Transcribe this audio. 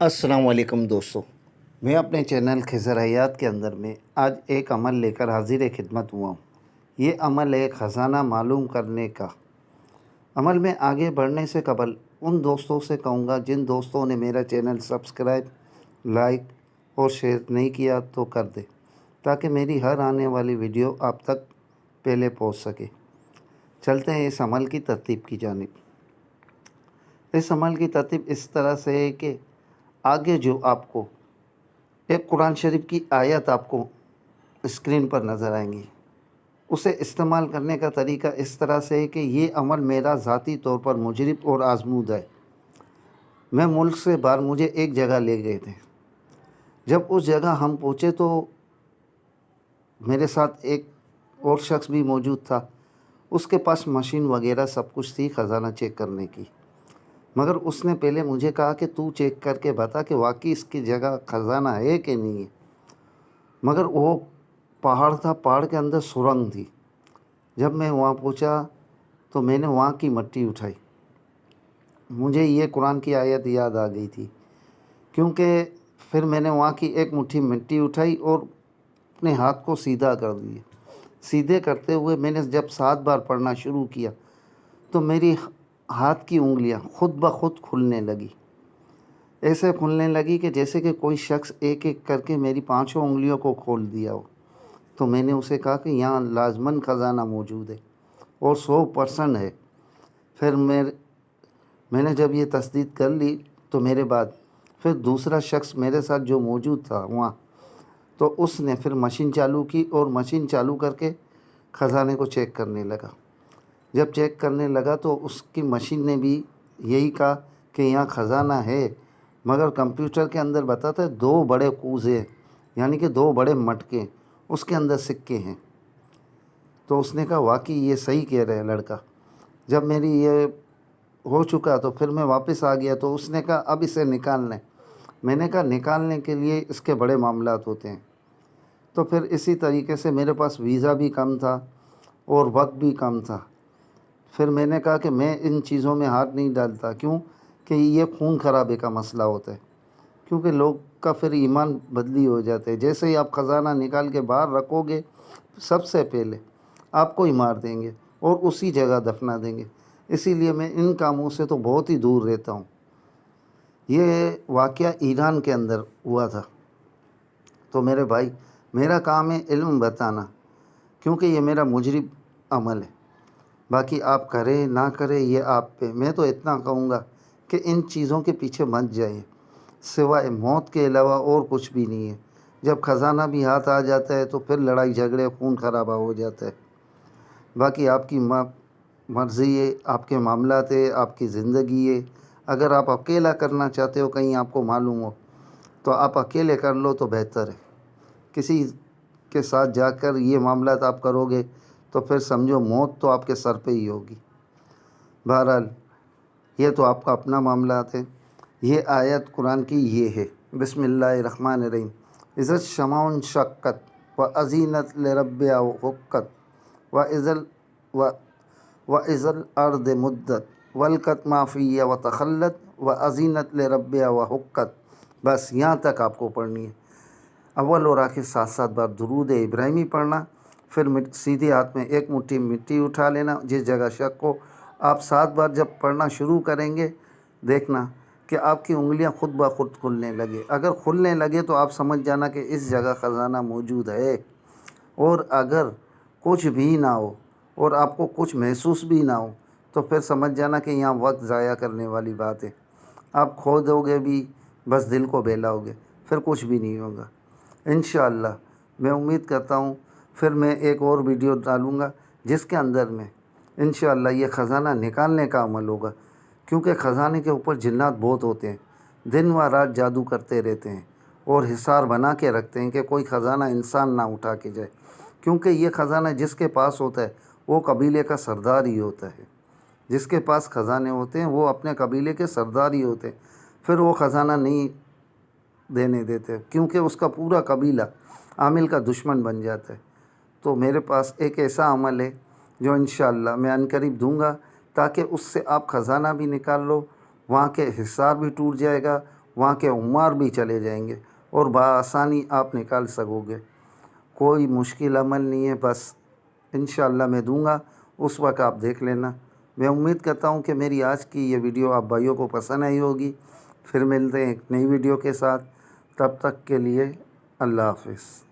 السلام علیکم دوستو، میں اپنے چینل خضر حیات کے اندر میں آج ایک عمل لے کر حاضر خدمت ہوا ہوں۔ یہ عمل ہے خزانہ معلوم کرنے کا۔ عمل میں آگے بڑھنے سے قبل ان دوستوں سے کہوں گا جن دوستوں نے میرا چینل سبسکرائب، لائک اور شیئر نہیں کیا تو کر دے، تاکہ میری ہر آنے والی ویڈیو آپ تک پہلے پہنچ سکے۔ چلتے ہیں اس عمل کی ترتیب کی جانب۔ اس عمل کی ترتیب اس طرح سے ہے کہ آگے جو آپ کو ایک قرآن شریف کی آیت آپ کو اسکرین پر نظر آئیں گی، اسے استعمال کرنے کا طریقہ اس طرح سے ہے کہ یہ عمل میرا ذاتی طور پر مجرب اور آزمود ہے۔ میں ملک سے باہر مجھے ایک جگہ لے گئے تھے۔ جب اس جگہ ہم پہنچے تو میرے ساتھ ایک اور شخص بھی موجود تھا۔ اس کے پاس مشین وغیرہ سب کچھ تھی خزانہ چیک کرنے کی، مگر اس نے پہلے مجھے کہا کہ تو چیک کر کے بتا کہ واقعی اس کی جگہ خزانہ ہے کہ نہیں ہے۔ مگر وہ پہاڑ تھا، پہاڑ کے اندر سرنگ تھی۔ جب میں وہاں پہنچا تو میں نے وہاں کی مٹی اٹھائی۔ مجھے یہ قرآن کی آیت یاد آ گئی تھی، کیونکہ پھر میں نے وہاں کی ایک مٹھی مٹی اٹھائی اور اپنے ہاتھ کو سیدھا کر دیا۔ سیدھے کرتے ہوئے میں نے جب 7 بار پڑھنا شروع کیا تو میری ہاتھ کی انگلیاں خود بخود کھلنے لگی۔ ایسے کھلنے لگی کہ جیسے کہ کوئی شخص ایک ایک کر کے میری 5 انگلیوں کو کھول دیا ہو۔ تو میں نے اسے کہا کہ یہاں لازماً خزانہ موجود ہے اور 100% ہے۔ پھر میں نے جب یہ تصدیق کر لی تو میرے بعد پھر دوسرا شخص میرے ساتھ جو موجود تھا وہاں، تو اس نے پھر مشین چالو کی اور مشین چالو کر کے خزانے کو چیک کرنے لگا۔ جب چیک کرنے لگا تو اس کی مشین نے بھی یہی کہا کہ یہاں خزانہ ہے، مگر کمپیوٹر کے اندر بتاتا ہے 2 بڑے کوزے، یعنی کہ 2 بڑے مٹکے، اس کے اندر سکے ہیں۔ تو اس نے کہا واقعی یہ صحیح کہہ رہے لڑکا۔ جب میری یہ ہو چکا تو پھر میں واپس آ گیا تو اس نے کہا اب اسے نکالنا ہے۔ میں نے کہا نکالنے کے لیے اس کے بڑے معاملات ہوتے ہیں۔ تو پھر اسی طریقے سے میرے پاس ویزا بھی کم تھا اور وقت بھی کم تھا۔ پھر میں نے کہا کہ میں ان چیزوں میں ہاتھ نہیں ڈالتا، کیوں کہ یہ خون خرابے کا مسئلہ ہوتا ہے، کیونکہ لوگ کا پھر ایمان بدلی ہو جاتا ہے۔ جیسے ہی آپ خزانہ نکال کے باہر رکھو گے، سب سے پہلے آپ کو ہی مار دیں گے اور اسی جگہ دفنا دیں گے۔ اسی لیے میں ان کاموں سے تو بہت ہی دور رہتا ہوں۔ یہ واقعہ ایران کے اندر ہوا تھا۔ تو میرے بھائی، میرا کام ہے علم بتانا، کیونکہ یہ میرا مجرب عمل ہے۔ باقی آپ کریں نہ کریں یہ آپ پہ۔ میں تو اتنا کہوں گا کہ ان چیزوں کے پیچھے مت جائیں، سوائے موت کے علاوہ اور کچھ بھی نہیں ہے۔ جب خزانہ بھی ہاتھ آ جاتا ہے تو پھر لڑائی جھگڑے، خون خرابہ ہو جاتا ہے۔ باقی آپ کی مرضی ہے، آپ کے معاملات ہے، آپ کی زندگی ہے۔ اگر آپ اکیلا کرنا چاہتے ہو، کہیں آپ کو معلوم ہو، تو آپ اکیلے کر لو تو بہتر ہے۔ کسی کے ساتھ جا کر یہ معاملات آپ کرو گے تو پھر سمجھو موت تو آپ کے سر پہ ہی ہوگی۔ بہرحال یہ تو آپ کا اپنا معاملات ہے۔ یہ آیت قرآن کی یہ ہے، بسم اللہ الرحمن الرحیم۔ اذا السماء انشقت وأذنت لربها وحقت وإذا الأرض مدت والقت ما فيها وتخلت وأذنت لربها وحقت۔ بس یہاں تک آپ کو پڑھنی ہے۔ اول اور آخر 7 بار درود ابراہیمی پڑھنا، پھر سیدھے ہاتھ میں ایک مٹھی مٹی اٹھا لینا جس جگہ شک ہو۔ آپ 7 بار جب پڑھنا شروع کریں گے، دیکھنا کہ آپ کی انگلیاں خود بخود کھلنے لگے۔ اگر کھلنے لگے تو آپ سمجھ جانا کہ اس جگہ خزانہ موجود ہے، اور اگر کچھ بھی نہ ہو اور آپ کو کچھ محسوس بھی نہ ہو تو پھر سمجھ جانا کہ یہاں وقت ضائع کرنے والی بات ہے۔ آپ کھو دو گے بھی، بس دل کو بہلاؤ گے، پھر کچھ بھی نہیں ہوگا۔ انشاءاللہ میں امید کرتا ہوں پھر میں ایک اور ویڈیو ڈالوں گا جس کے اندر میں انشاءاللہ یہ خزانہ نکالنے کا عمل ہوگا، کیونکہ خزانے کے اوپر جنات بہت ہوتے ہیں، دن و رات جادو کرتے رہتے ہیں اور حصار بنا کے رکھتے ہیں کہ کوئی خزانہ انسان نہ اٹھا کے جائے، کیونکہ یہ خزانہ جس کے پاس ہوتا ہے وہ قبیلے کا سردار ہی ہوتا ہے۔ جس کے پاس خزانے ہوتے ہیں وہ اپنے قبیلے کے سردار ہی ہوتے ہیں، پھر وہ خزانہ نہیں دینے دیتے، کیونکہ اس کا پورا قبیلہ عامل کا دشمن بن جاتا ہے۔ تو میرے پاس ایک ایسا عمل ہے جو انشاءاللہ میں عنقریب دوں گا، تاکہ اس سے آپ خزانہ بھی نکال لو، وہاں کے حصار بھی ٹوٹ جائے گا وہاں کے عمار بھی چلے جائیں گے اور بآسانی آپ نکال سکو گے۔ کوئی مشکل عمل نہیں ہے، بس انشاءاللہ میں دوں گا، اس وقت آپ دیکھ لینا۔ میں امید کرتا ہوں کہ میری آج کی یہ ویڈیو آپ بھائیوں کو پسند آئی ہوگی۔ پھر ملتے ہیں ایک نئی ویڈیو کے ساتھ، تب تک کے لیے اللہ حافظ۔